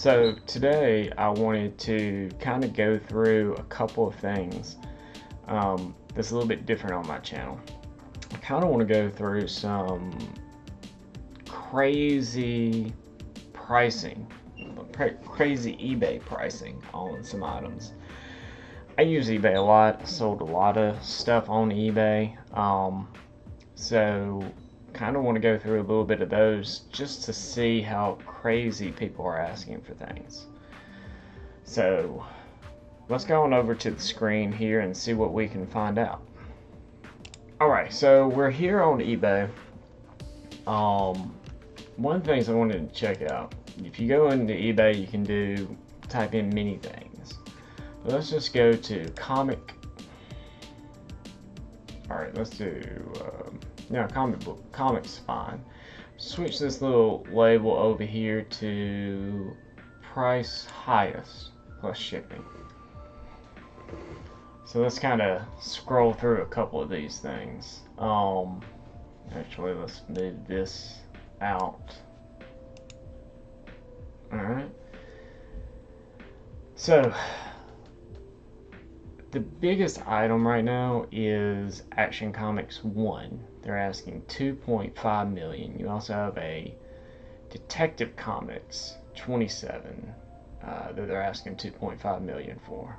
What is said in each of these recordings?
So today I wanted to kind of go through a couple of things that's a little bit different on my channel. I kind of want to go through some crazy pricing, crazy eBay pricing on some items. I use eBay a lot. I sold a lot of stuff on eBay. So kind of want to go through a little bit of those just to see how crazy people are asking for things. So let's go on over to the screen here and see what we can find out. Alright, so we're here on eBay. One of the things I wanted to check out, if you go into eBay, you can type in many things. But let's just go to comic. Alright, let's do comic book. Comics fine. Switch this little label over here to price highest plus shipping. So let's kind of scroll through a couple of these things. Actually, let's move this out. Alright. So the biggest item right now is Action Comics 1. They're asking 2.5 million. You also have a Detective Comics 27 that they're asking 2.5 million for.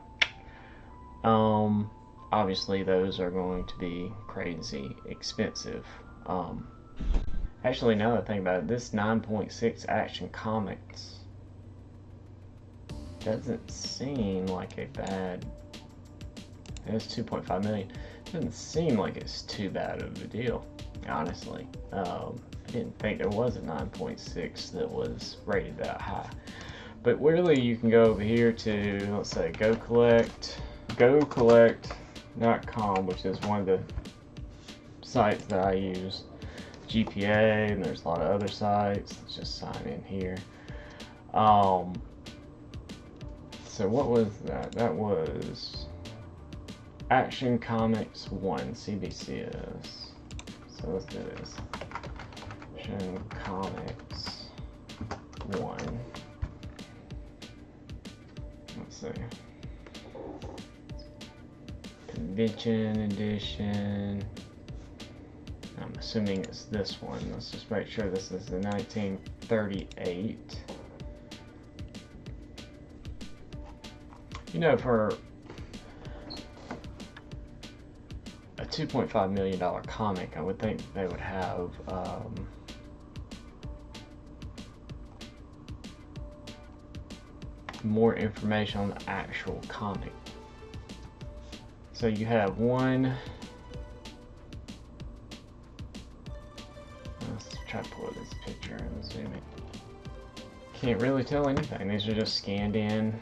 Obviously those are going to be crazy expensive. Actually, now that I think about it, this 9.6 Action Comics doesn't seem like a bad. It's 2.5 million. Doesn't seem like it's too bad of a deal, honestly. I didn't think there was a 9.6 that was rated that high. But really, you can go over here to, let's say, GoCollect.com, which is one of the sites that I use. GPA, and there's a lot of other sites. Let's just sign in here. So what was that? That was Action Comics 1 CBCS. So let's do this. Action Comics 1. Let's see. Convention edition. I'm assuming it's this one. Let's just make sure this is the 1938. You know, for a $2.5 million comic, I would think they would have more information on the actual comic. So you have one. Let's try to pull this picture and zoom in. Can't really tell anything. These are just scanned in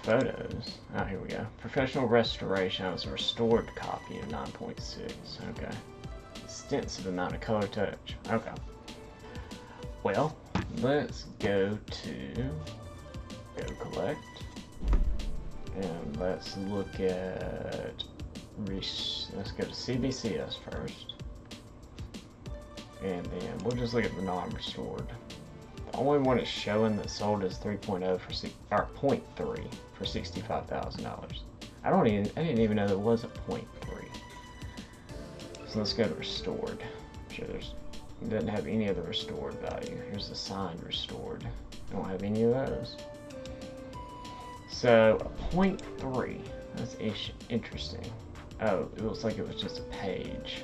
photos. Oh, here we go. Professional restoration. That was a restored copy of 9.6. Okay. Extensive amount of color touch. Okay. Well, let's go to GoCollect. And let's look at, let's go to CBCS first. And then we'll just look at the non-restored. The only one it's showing that sold is 3.0 for 0.3 for $65,000. I didn't even know there was a 0.3. So let's go to restored. I'm sure it doesn't have any of the restored value. Here's the signed restored. I don't have any of those. So a 0.3. That's interesting. Oh, it looks like it was just a page.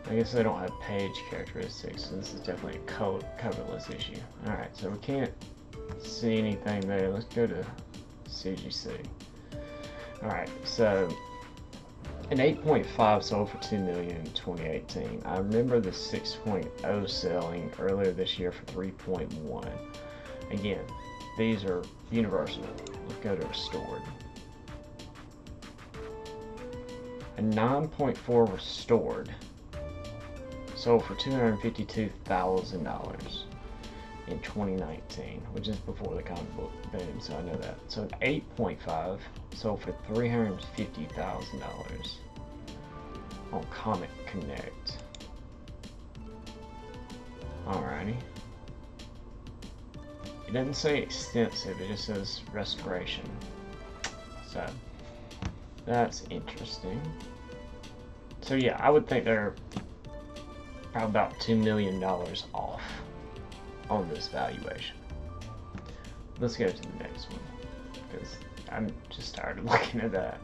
I guess they don't have page characteristics, so this is definitely a colorless issue. Alright, so we can't see anything there. Let's go to CGC. Alright, so an 8.5 sold for $2 million in 2018. I remember the 6.0 selling earlier this year for 3.1. Again, these are universal. Let's go to restored. A 9.4 restored sold for $252,000 in 2019, which is before the comic book boom, so I know that. So an 8.5 sold for $350,000 on Comic Connect. Alrighty. It doesn't say extensive, it just says restoration. So, that's interesting. So yeah, I would think they're probably about $2 million off on this valuation. Let's go to the next one, because I'm just tired of looking at that.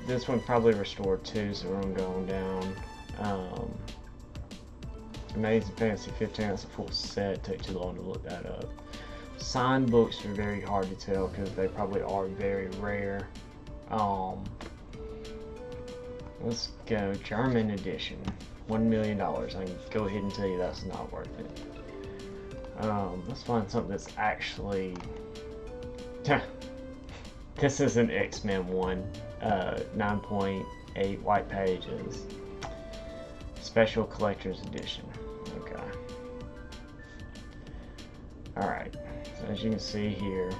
This one probably restored too, so we're going down. Amazing Fantasy 15, that's a full set, take too long to look that up. Signed books are very hard to tell because they probably are very rare. Let's go German edition, $1 million. I can go ahead and tell you that's not worth it. Let's find something that's actually... This is an X-Men one, 9.8 white pages. Special Collector's Edition. Okay. Alright, so as you can see here,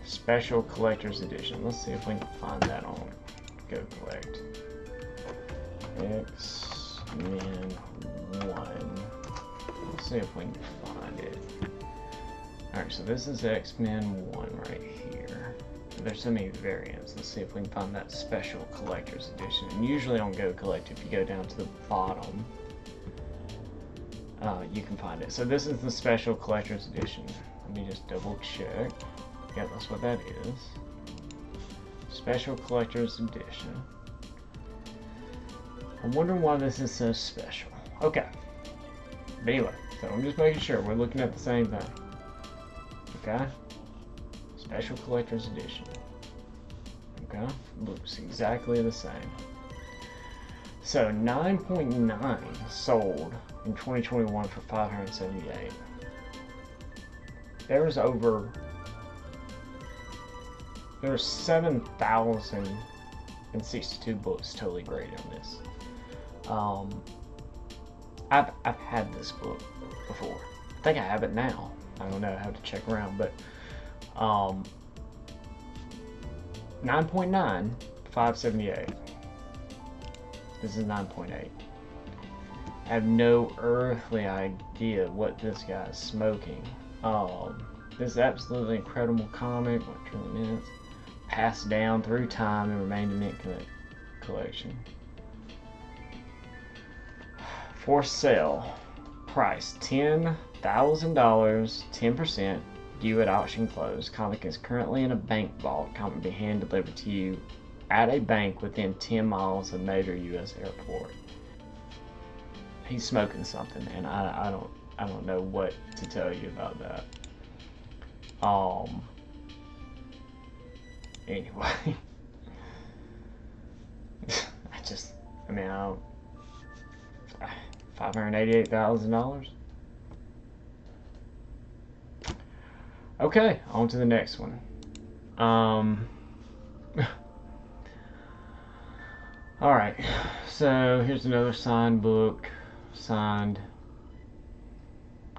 Special Collector's Edition. Let's see if we can find that on Go Collect. X-Men 1. Let's see if we can find it. Alright, so this is X-Men 1 right here. There's so many variants. Let's see if we can find that Special Collector's Edition. And usually on Go Collect, if you go down to the bottom, you can find it. So this is the Special Collector's Edition. Let me just double check. Yeah, that's what that is. Special Collector's Edition. I'm wondering why this is so special. Okay. But anyway, so I'm just making sure we're looking at the same thing. Okay? Special Collector's Edition. Okay? Looks exactly the same. So 9.9 sold in 2021 for $578. There were 7,062 books totally graded on this. I've had this book before. I think I have it now. I don't know, I have to check around, but 9.9, 578. This is 9.8. I have no earthly idea what this guy is smoking. This is absolutely incredible comic, 20 minutes, passed down through time and remained in mint collection. For sale, price $10,000, 10%, due at auction close. Comic is currently in a bank vault. Comic will be hand delivered to you at a bank within 10 miles of major U.S. airport. He's smoking something, and I don't know what to tell you about that. Anyway, $588,000. Okay, on to the next one. Alright, so here's another signed book. Signed.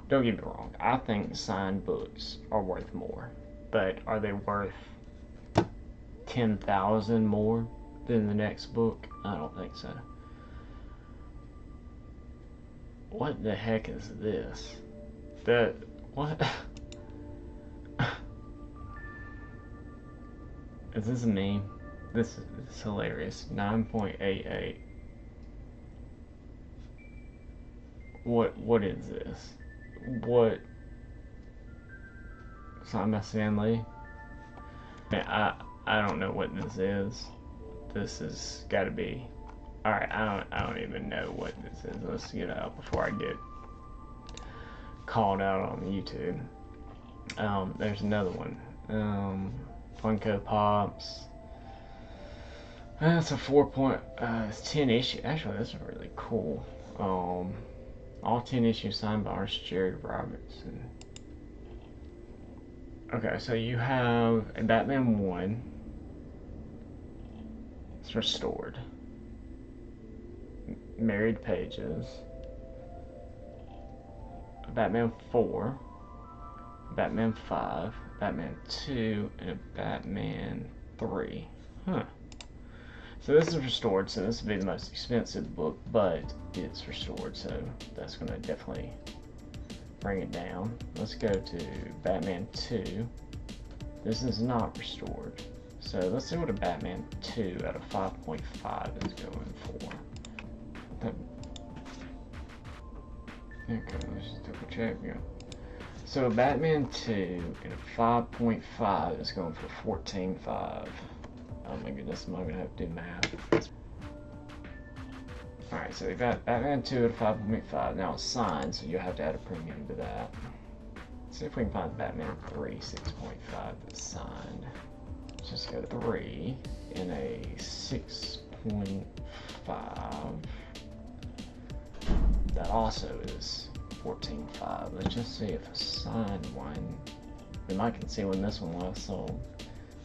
Don't get me wrong, I think signed books are worth more, but are they worth 10,000 more than the next book? I don't think so. What the heck is this? What? Is this a meme? This is hilarious. 9.88. What is this? What? Signed by Stan Lee? Man, I don't know what this is. This has got to be. All right, I don't even know what this is. Let's get out before I get called out on YouTube. There's another one. Funko Pops. That's a 4. It's 10 issue. Actually, that's really cool. All 10 issues signed by artist Jerry Robinson. Okay, so you have a Batman 1. It's restored. Married Pages. Batman 4. Batman 5. Batman 2. And a Batman 3. Huh. So this is restored, so this would be the most expensive book, but it's restored, so that's going to definitely bring it down. Let's go to Batman 2. This is not restored. So let's see what a Batman 2 out of 5.5 is going for. Okay, let's just double check. Yeah. So Batman 2 in a 5.5 is going for 14.5. Oh my goodness, I'm not gonna have to do math. Alright, so we've got Batman 2 at 5.5. Now it's signed, so you'll have to add a premium to that. Let's see if we can find Batman 3 6.5 that's signed. Let's just go 3 in a 6.5. That also is 14.5. Let's just see if a signed one. We might can see when this one last sold.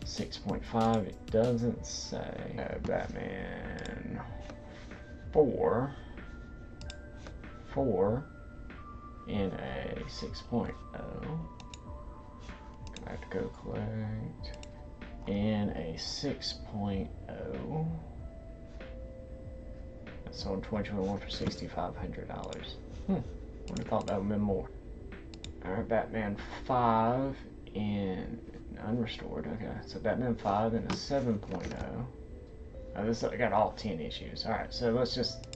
6.5. It doesn't say. Batman 4 in a 6.0. I have to go collect in a 6.0. That sold in 2021 for $6,500. Would have thought that would have been more. Alright, Batman 5 in unrestored. Okay, so Batman 5 in a 7.0. This I got all 10 issues. Alright, so let's just.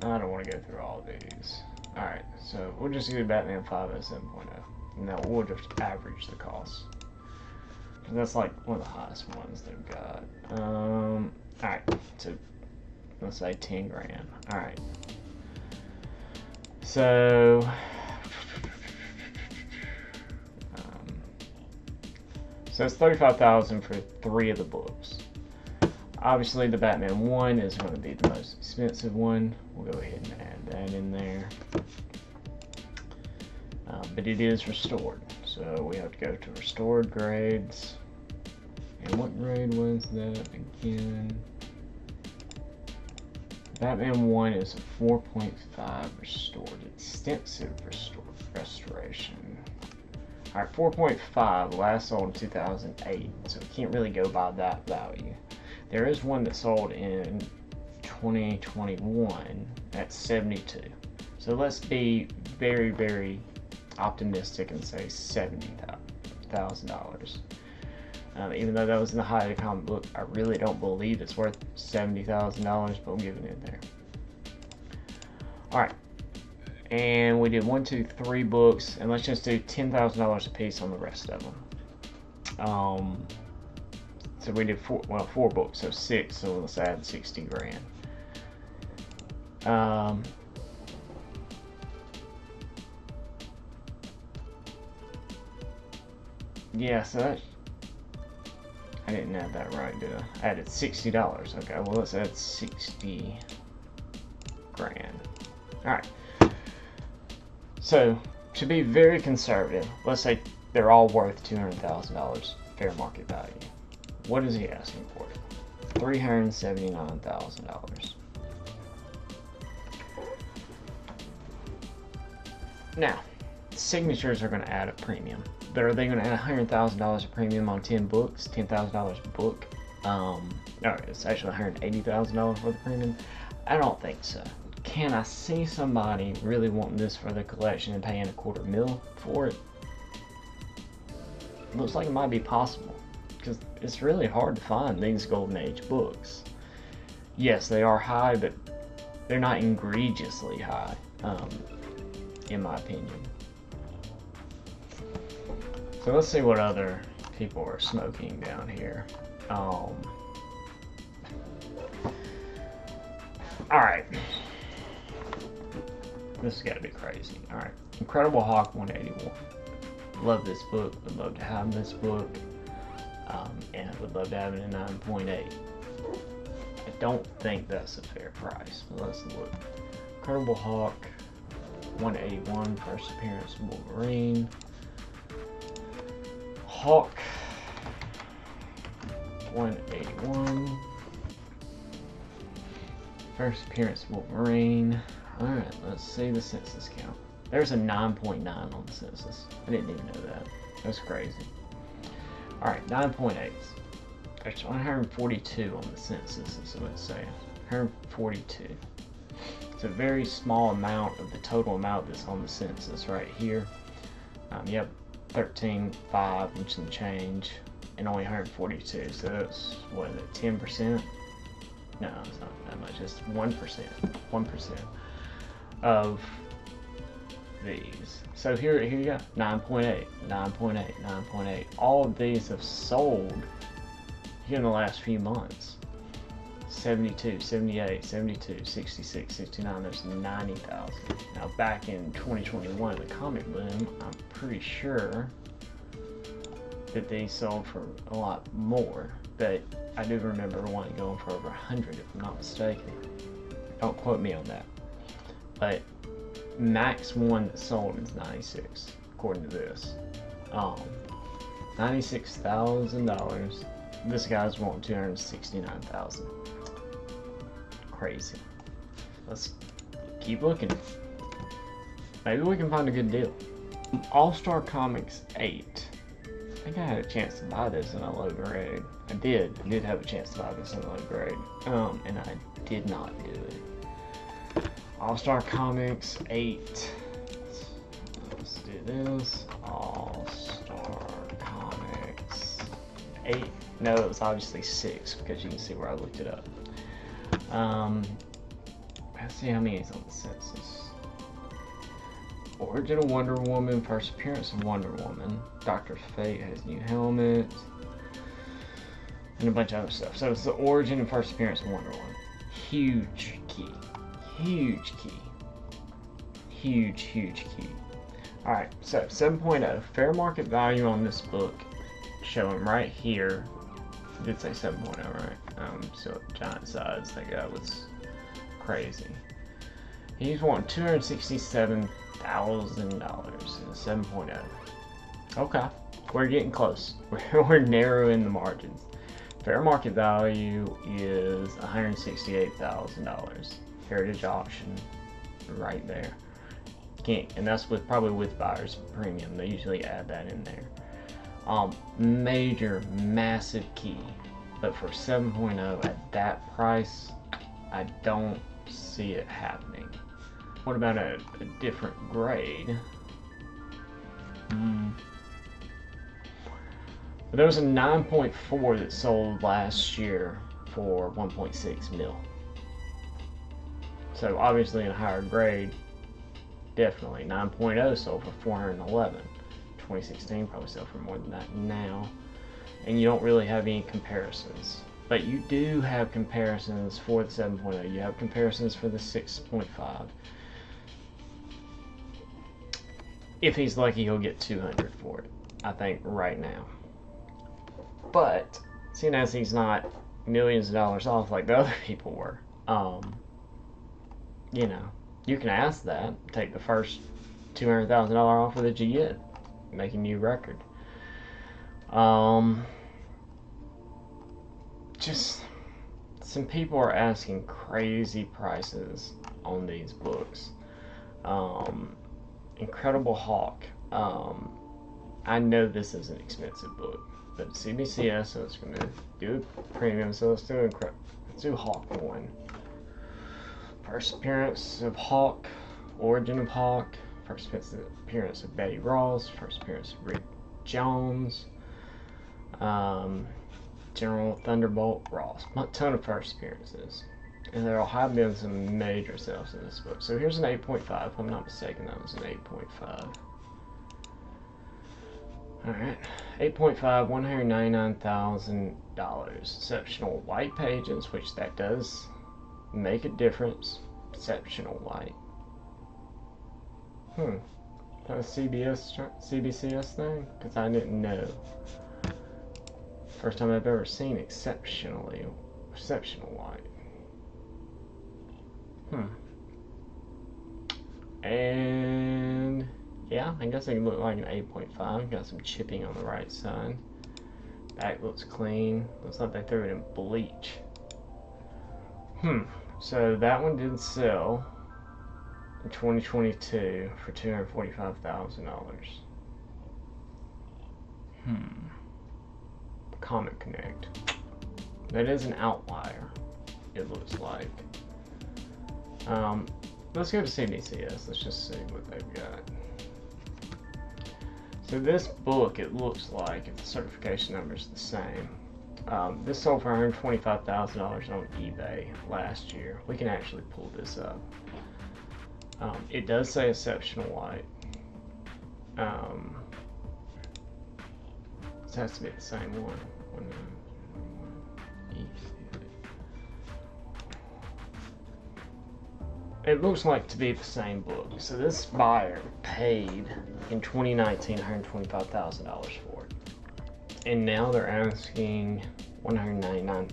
I don't want to go through all these. Alright, so we'll just do Batman 5 at 7.0. Now we'll just average the cost. That's like one of the highest ones they've got. Alright, so let's say 10 grand. Alright. So it's $35,000 for 3 of the books. Obviously, the Batman 1 is going to be the most expensive one. We'll go ahead and add that in there. But it is restored, so we have to go to restored grades. And what grade was that again? Batman 1 is a 4.5 restored, extensive restoration. Alright, 4.5 last sold in 2008, so we can't really go by that value. There is one that sold in 2021 at 72. So let's be very, very optimistic and say $70,000. Even though that was in the height of the comic book, I really don't believe it's worth $70,000, but I'm giving it there. Alright. And we did 1, 2, 3 books, and let's just do $10,000 a piece on the rest of them. So we did 4 books, so 6. So let's add 60 grand. Yeah, so that, I didn't add that right, did I? I added $60. Okay, well let's add 60 grand. All right. So, to be very conservative, let's say they're all worth $200,000 fair market value. What is he asking for? $379,000. Now, signatures are going to add a premium, but are they going to add $100,000 a premium on 10 books? $10,000 a book? No, it's actually $180,000 for the premium. I don't think so. Can I see somebody really wanting this for the collection and paying $250,000 for it? Looks like it might be possible, because it's really hard to find these Golden Age books. Yes, they are high, but they're not egregiously high, in my opinion. So let's see what other people are smoking down here. Alright. This has got to be crazy. Alright. Incredible Hulk 181. Love this book. Would love to have this book. And would love to have it in 9.8. I don't think that's a fair price, but let's look. Incredible Hulk 181, first appearance of Wolverine. Hulk 181, first appearance of Wolverine. Alright, let's see the census count. There's a 9.9 on the census. I didn't even know that. That's crazy. Alright, 9.8. There's 142 on the census, is what it's saying. 142. It's a very small amount of the total amount that's on the census right here. Yep, 13.5 and some change, and only 142. So that's, what is it, 10%? No, it's not that much. It's 1%. 1% of these. So here you go. 9.8, 9.8, 9.8. All of these have sold here in the last few months. 72, 78, 72, 66, 69, there's 90,000. Now back in 2021, the comic boom, I'm pretty sure that they sold for a lot more, but I do remember one going for over 100 if I'm not mistaken. Don't quote me on that. But max one that sold is 96, according to this. $96,000. This guy's wanting 269,000. Crazy. Let's keep looking. Maybe we can find a good deal. All-Star Comics 8. I think I had a chance to buy this in a low grade. I did have a chance to buy this in a low grade. And I did not do it. All-Star Comics 8. Let's do this. All-Star Comics 8. No, it was obviously 6 because you can see where I looked it up. Let's see how many is on the census. Origin of Wonder Woman, first appearance of Wonder Woman. Dr. Fate has new helmet. And a bunch of other stuff. So it's the origin and first appearance of Wonder Woman. Huge key. Huge key. Huge, huge key. Alright, so 7.0. Fair market value on this book, showing right here. I did say 7.0, right? So giant size that guy was crazy. He's wanting $267,000 in a 7.0. Okay, we're getting close. We're narrowing the margins. Fair market value is $168,000. Heritage auction, right there. And that's probably with buyer's premium. They usually add that in there. Major, massive key. But for 7.0 at that price, I don't see it happening. What about a different grade? There was a 9.4 that sold last year for 1.6 mil. So obviously in a higher grade, definitely. 9.0 sold for 411. 2016 probably sold for more than that now. And you don't really have any comparisons. But you do have comparisons for the 7.0. You have comparisons for the 6.5. If he's lucky, he'll get 200 for it, I think, right now. But, seeing as he's not millions of dollars off like the other people were, you know, you can ask that. Take the first $200,000 offer that you get. Make a new record. Just some people are asking crazy prices on these books. Incredible Hulk. I know this is an expensive book, but CBCS, so it's gonna do a premium. So let's do Hulk 1. First appearance of Hulk, origin of Hulk. First appearance of Betty Ross. First appearance of Rick Jones. General Thunderbolt Ross. A ton of first appearances. And there have been some major sales in this book. So here's an 8.5. If I'm not mistaken, that was an 8.5. Alright. 8.5, $199,000. Exceptional white pages, which that does make a difference. Exceptional white. That was CBCS thing? Because I didn't know. First time I've ever seen exceptional white. And yeah, I guess it looked like an 8.5. Got some chipping on the right side. Back looks clean. Looks like they threw it in bleach. So that one did sell in 2022 for $245,000. Comic Connect. That is an outlier, it looks like. let's go to CBCS. Let's just see what they've got. So this book, it looks like, if the certification number is the same, this sold for $125,000 on eBay last year. We can actually pull this up. It does say exceptional white. This has to be the same one. It looks like to be the same book. So this buyer paid in 2019 $125,000 for it, and now they're asking $199,500.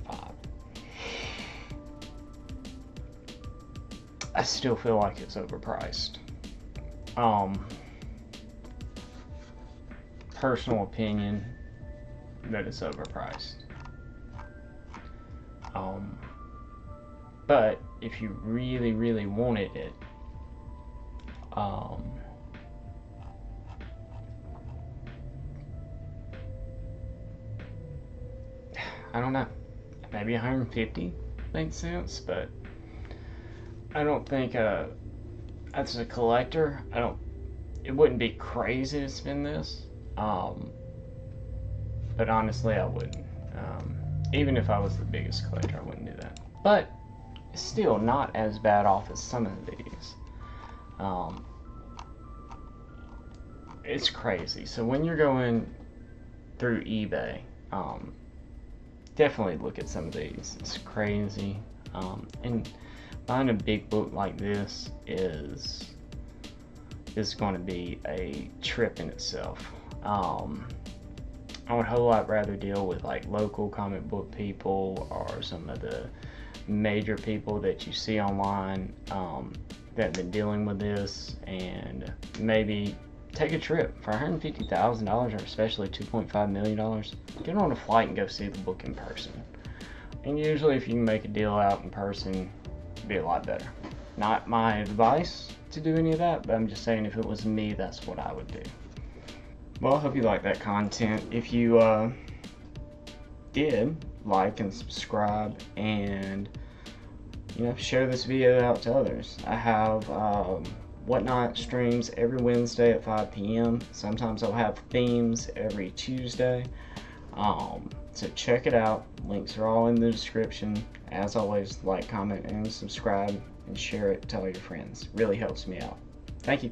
I still feel like it's overpriced. Personal opinion that it's overpriced. But if you really, really wanted it, I don't know, maybe 150 makes sense, but I don't think as a collector, it wouldn't be crazy to spend this, but honestly I wouldn't. Even if I was the biggest collector, I wouldn't do that. But it's still not as bad off as some of these. It's crazy. So when you're going through eBay, definitely look at some of these. It's crazy. And buying a big book like this is going to be a trip in itself. I would a whole lot rather deal with like local comic book people or some of the major people that you see online that have been dealing with this, and maybe take a trip for $150,000 or especially $2.5 million. Get on a flight and go see the book in person. And usually if you can make a deal out in person, it'd be a lot better. Not my advice to do any of that, but I'm just saying if it was me, that's what I would do. Well, I hope you like that content. If you did, like and subscribe, and share this video out to others. I have Whatnot streams every Wednesday at 5 p.m. Sometimes I'll have themes every Tuesday. So check it out. Links are all in the description. As always, like, comment, and subscribe, and share it. Tell your friends. Really helps me out. Thank you.